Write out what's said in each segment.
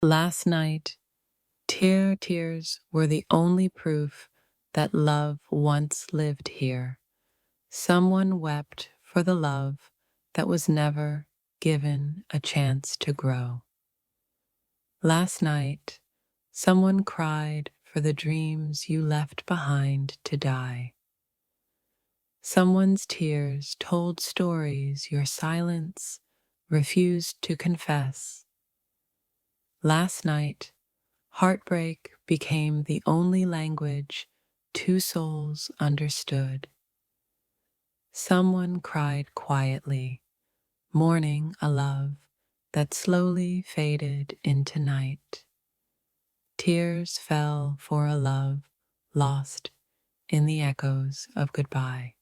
Last night, tears were the only proof that love once lived here. Someone wept for the love that was never given a chance to grow. Last night, someone cried for the dreams you left behind to die. Someone's tears told stories your silence refused to confess. Last night, heartbreak became the only language two souls understood. Someone cried quietly, mourning a love that slowly faded into night. Tears fell for a love lost in the echoes of goodbye.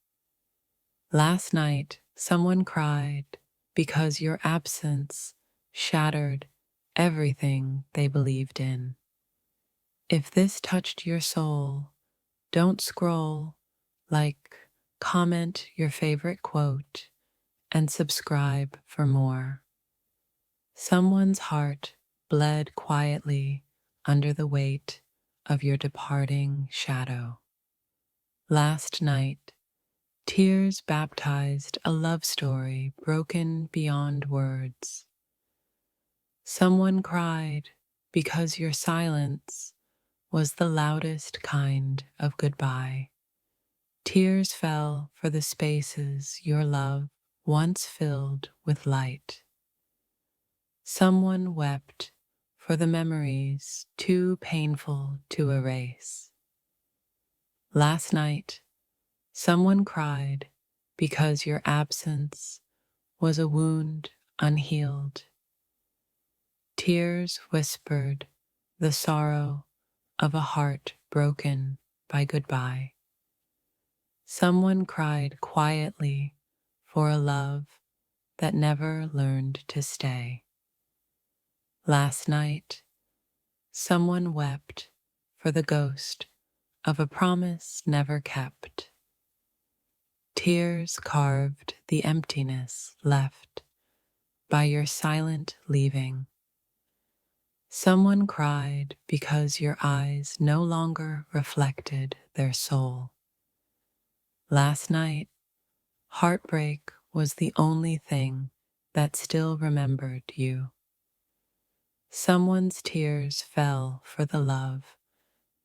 Last night, someone cried because your absence shattered everything they believed in. If this touched your soul, don't scroll, like, comment your favorite quote, and subscribe for more. Someone's heart bled quietly under the weight of your departing shadow. Last night, tears baptized a love story broken beyond words. Someone cried because your silence was the loudest kind of goodbye. Tears fell for the spaces your love once filled with light. Someone wept for the memories too painful to erase. Last night, someone cried because your absence was a wound unhealed. Tears whispered the sorrow of a heart broken by goodbye. Someone cried quietly for a love that never learned to stay. Last night, someone wept for the ghost of a promise never kept. Tears carved the emptiness left by your silent leaving. Someone cried because your eyes no longer reflected their soul. Last night, heartbreak was the only thing that still remembered you. Someone's tears fell for the love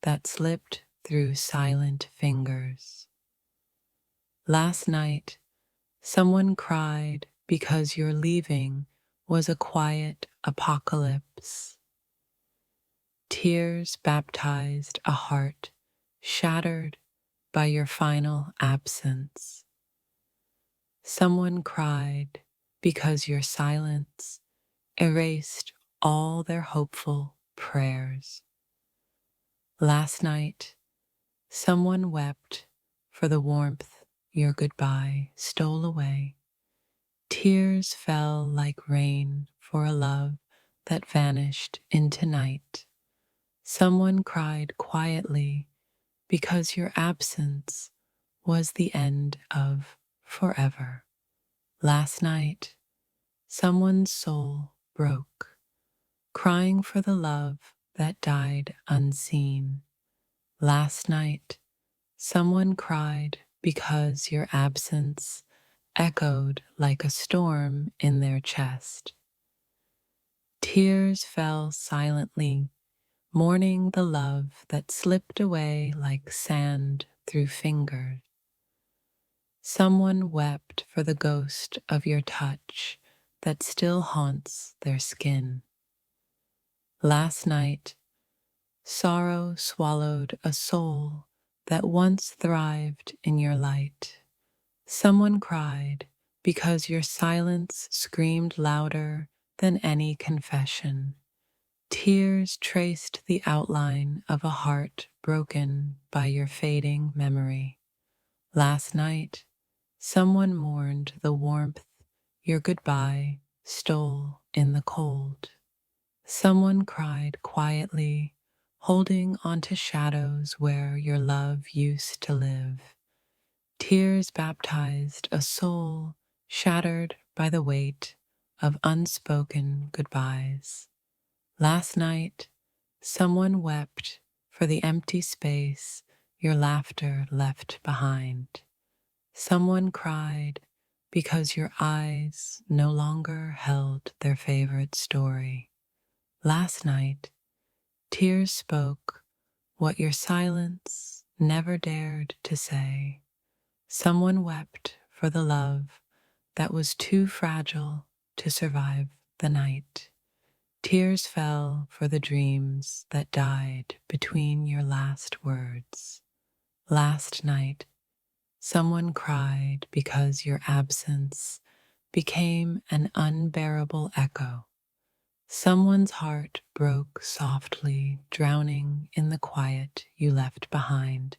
that slipped through silent fingers. Last night, someone cried because your leaving was a quiet apocalypse. Tears baptized a heart shattered by your final absence. Someone cried because your silence erased all their hopeful prayers. Last night, someone wept for the warmth your goodbye stole away. Tears fell like rain for a love that vanished into night. Someone cried quietly because your absence was the end of forever. Last night, someone's soul broke, crying for the love that died unseen. Last night, someone cried because your absence echoed like a storm in their chest. Tears fell silently, mourning the love that slipped away like sand through fingers. Someone wept for the ghost of your touch that still haunts their skin. Last night, sorrow swallowed a soul that once thrived in your light. Someone cried because your silence screamed louder than any confession. Tears traced the outline of a heart broken by your fading memory. Last night, someone mourned the warmth your goodbye stole in the cold. Someone cried quietly, holding onto shadows where your love used to live. Tears baptized a soul shattered by the weight of unspoken goodbyes. Last night, someone wept for the empty space your laughter left behind. Someone cried because your eyes no longer held their favorite story. Last night, tears spoke what your silence never dared to say. Someone wept for the love that was too fragile to survive the night. Tears fell for the dreams that died between your last words. Last night, someone cried because your absence became an unbearable echo. Someone's heart broke softly, drowning in the quiet you left behind.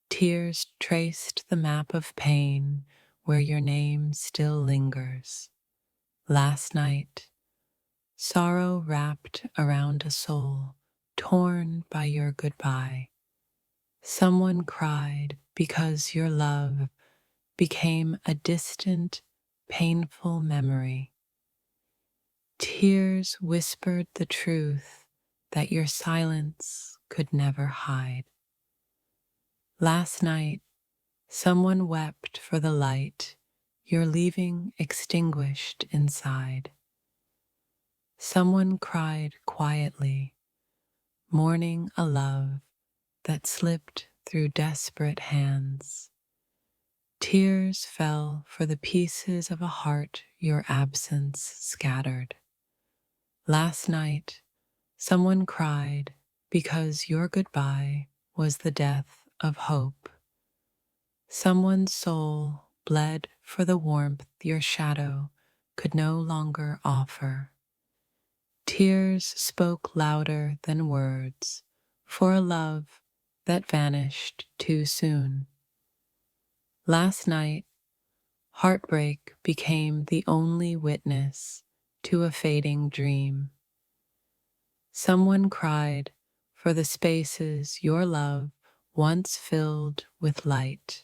Tears traced the map of pain where your name still lingers. Last night, sorrow wrapped around a soul torn by your goodbye. Someone cried because your love became a distant, painful memory. Tears whispered the truth that your silence could never hide. Last night, someone wept for the light you're leaving extinguished inside. Someone cried quietly, mourning a love that slipped through desperate hands. Tears fell for the pieces of a heart your absence scattered. Last night, someone cried because your goodbye was the death of hope. Someone's soul bled for the warmth your shadow could no longer offer. Tears spoke louder than words for a love that vanished too soon. Last night, heartbreak became the only witness to a fading dream. Someone cried for the spaces your love once filled with light.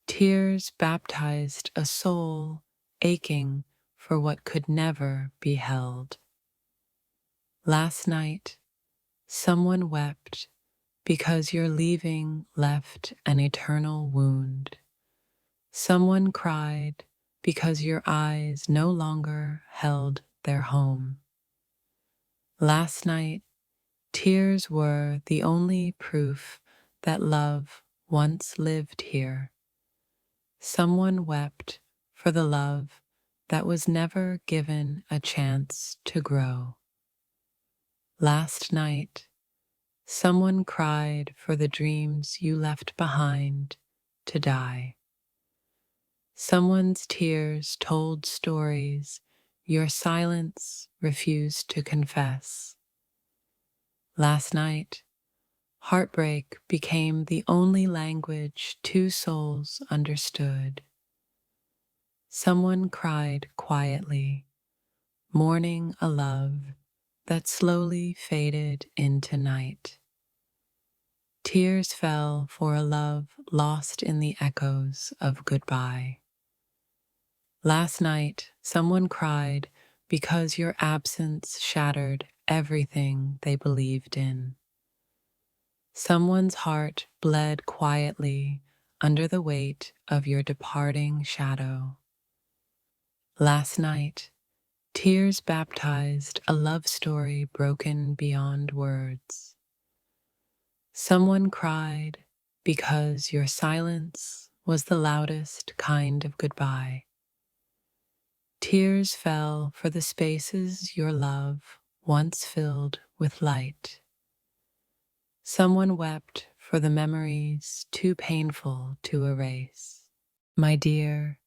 Tears baptized a soul aching for what could never be held. Last night, someone wept because your leaving left an eternal wound. Someone cried because your eyes no longer held their home. Last night, tears were the only proof that love once lived here. Someone wept for the love that was never given a chance to grow. Last night, someone cried for the dreams you left behind to die. Someone's tears told stories your silence refused to confess. Last night, heartbreak became the only language two souls understood. Someone cried quietly, mourning a love that slowly faded into night. Tears fell for a love lost in the echoes of goodbye. Last night, someone cried because your absence shattered everything they believed in. Someone's heart bled quietly under the weight of your departing shadow. Last night, tears baptized a love story broken beyond words. Someone cried because your silence was the loudest kind of goodbye. Tears fell for the spaces your love once filled with light. Someone wept for the memories too painful to erase. My dear,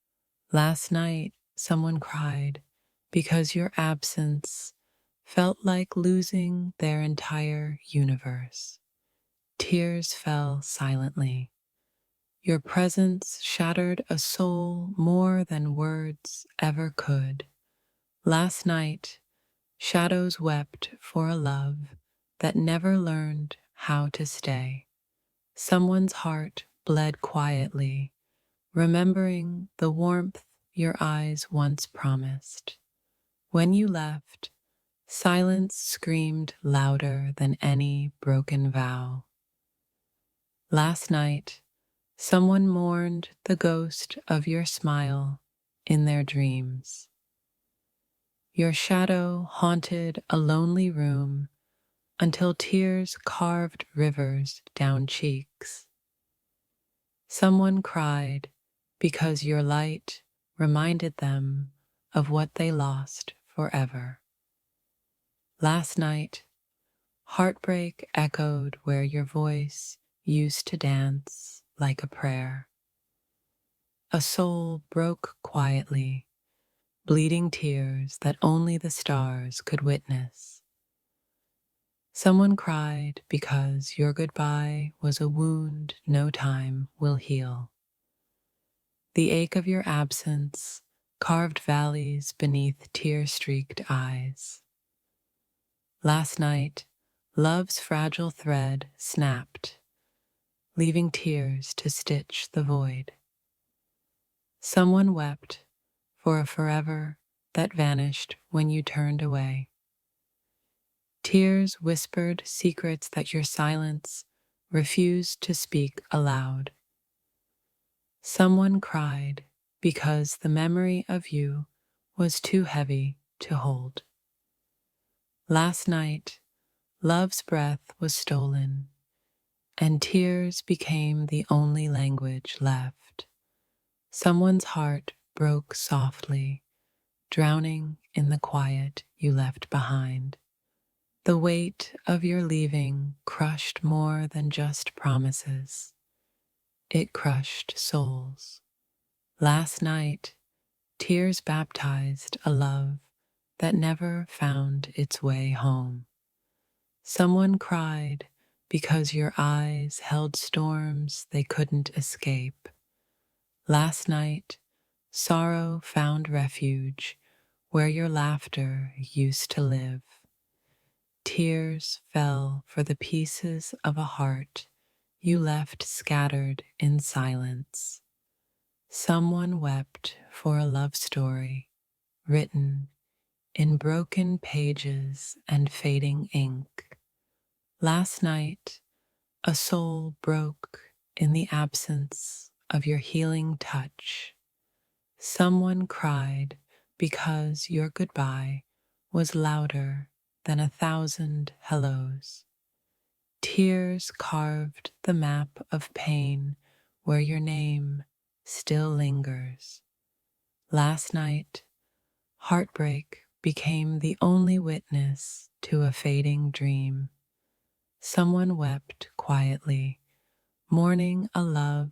last night someone cried because your absence felt like losing their entire universe. Tears fell silently. Your presence shattered a soul more than words ever could. Last night, shadows wept for a love that never learned how to stay. Someone's heart bled quietly, remembering the warmth your eyes once promised. When you left, Silence screamed louder than any broken vow. Last night, someone mourned the ghost of your smile in their dreams. Your shadow haunted a lonely room until tears carved rivers down cheeks. Someone cried because your light reminded them of what they lost forever. Last night, heartbreak echoed where your voice used to dance like a prayer. A soul broke quietly, bleeding tears that only the stars could witness. Someone cried because your goodbye was a wound no time will heal. The ache of your absence carved valleys beneath tear-streaked eyes. Last night, love's fragile thread snapped, leaving tears to stitch the void. Someone wept for a forever that vanished when you turned away. Tears whispered secrets that your silence refused to speak aloud. Someone cried because the memory of you was too heavy to hold. Last night, love's breath was stolen, and tears became the only language left. Someone's heart broke softly, drowning in the quiet you left behind. The weight of your leaving crushed more than just promises. It crushed souls. Last night, tears baptized a love that never found its way home. Someone cried because your eyes held storms they couldn't escape. Last night, sorrow found refuge where your laughter used to live. Tears fell for the pieces of a heart you left scattered in silence. Someone wept for a love story written in broken pages and fading ink. Last night, a soul broke in the absence of your healing touch. Someone cried because your goodbye was louder than 1,000 hellos. Tears carved the map of pain where your name still lingers. Last night, heartbreak became the only witness to a fading dream. Someone wept quietly, mourning a love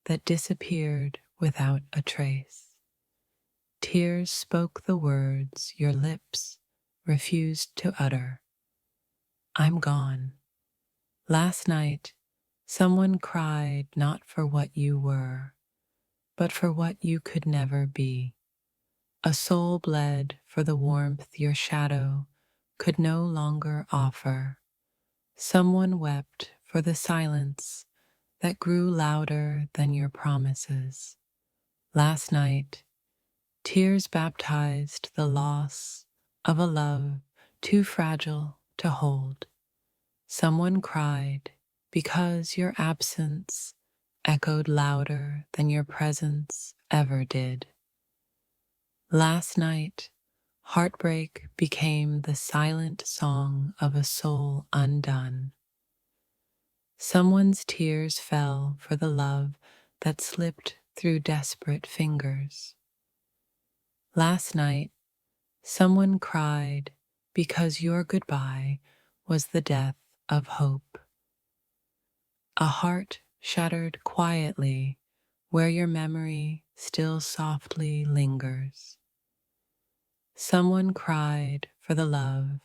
that disappeared without a trace. Tears spoke the words your lips refused to utter. I'm gone. Last night, someone cried not for what you were, but for what you could never be. A soul bled for the warmth your shadow could no longer offer. Someone wept for the silence that grew louder than your promises. Last night, tears baptized the loss of a love too fragile to hold. Someone cried because your absence echoed louder than your presence ever did. Last night, heartbreak became the silent song of a soul undone. Someone's tears fell for the love that slipped through desperate fingers. Last night, someone cried because your goodbye was the death of hope. A heart shattered quietly where your memory still softly lingers. Someone cried for the love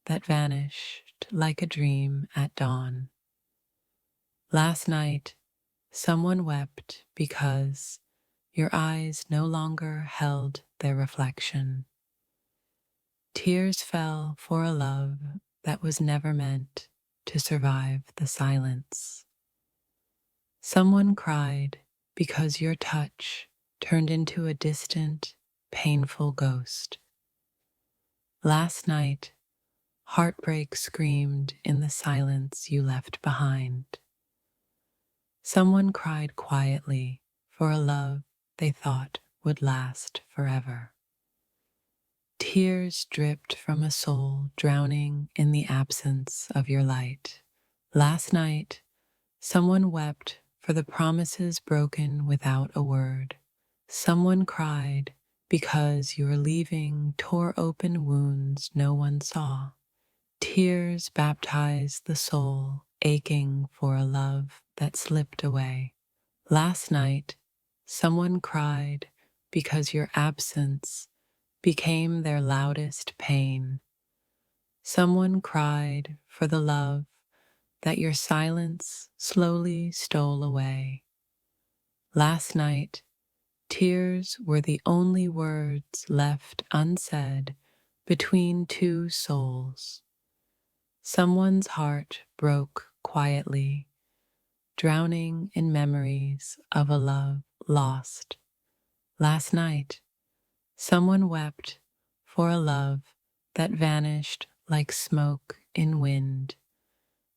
that vanished like a dream at dawn. Last night, someone wept because your eyes no longer held their reflection. Tears fell for a love that was never meant to survive the silence. Someone cried because your touch turned into a distant, painful ghost. Last night, Heartbreak screamed in the silence you left behind. Someone cried quietly for a love they thought would last forever. Tears dripped from a soul drowning in the absence of your light. Last night, someone wept for the promises broken without a word. Someone cried because your leaving tore open wounds no one saw. Tears baptized the soul, aching for a love that slipped away. Last night, someone cried because your absence became their loudest pain. Someone cried for the love that your silence slowly stole away. Last night, tears were the only words left unsaid between two souls. Someone's heart broke quietly, drowning in memories of a love lost. Last night, someone wept for a love that vanished like smoke in wind.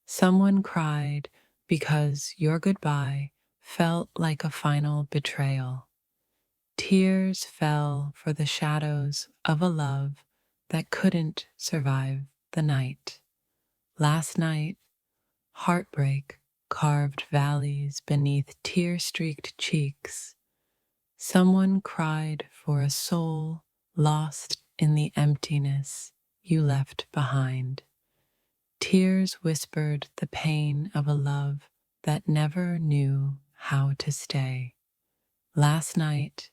Someone cried because your goodbye felt like a final betrayal. Tears fell for the shadows of a love that couldn't survive the night. Last night, heartbreak carved valleys beneath tear-streaked cheeks. Someone cried for a soul lost in the emptiness you left behind. Tears whispered the pain of a love that never knew how to stay. Last night,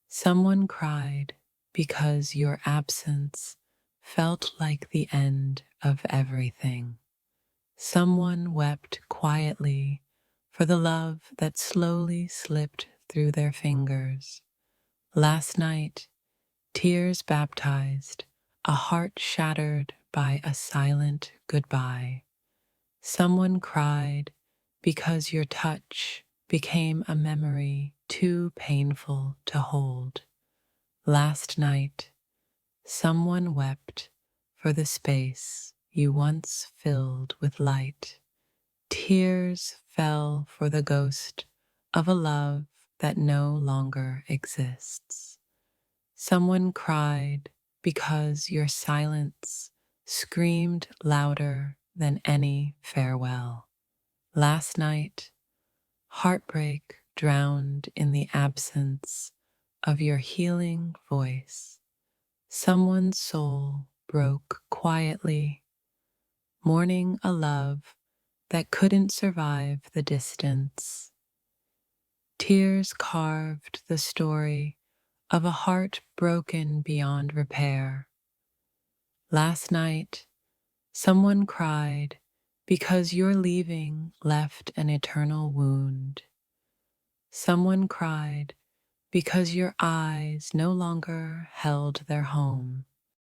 someone cried because your absence felt like the end of everything. Someone wept quietly for the love that slowly slipped through their fingers. Last night, tears baptized a heart shattered by a silent goodbye. Someone cried because your touch became a memory too painful to hold. Last night, someone wept for the space you once filled with light. Tears fell for the ghost of a love that no longer exists. Someone cried because your silence screamed louder than any farewell. Last night, heartbreak drowned in the absence of your healing voice. Someone's soul broke quietly, mourning a love that couldn't survive the distance. Tears carved the story of a heart broken beyond repair. Last night, someone cried because your leaving left an eternal wound. Someone cried because your eyes no longer held their home.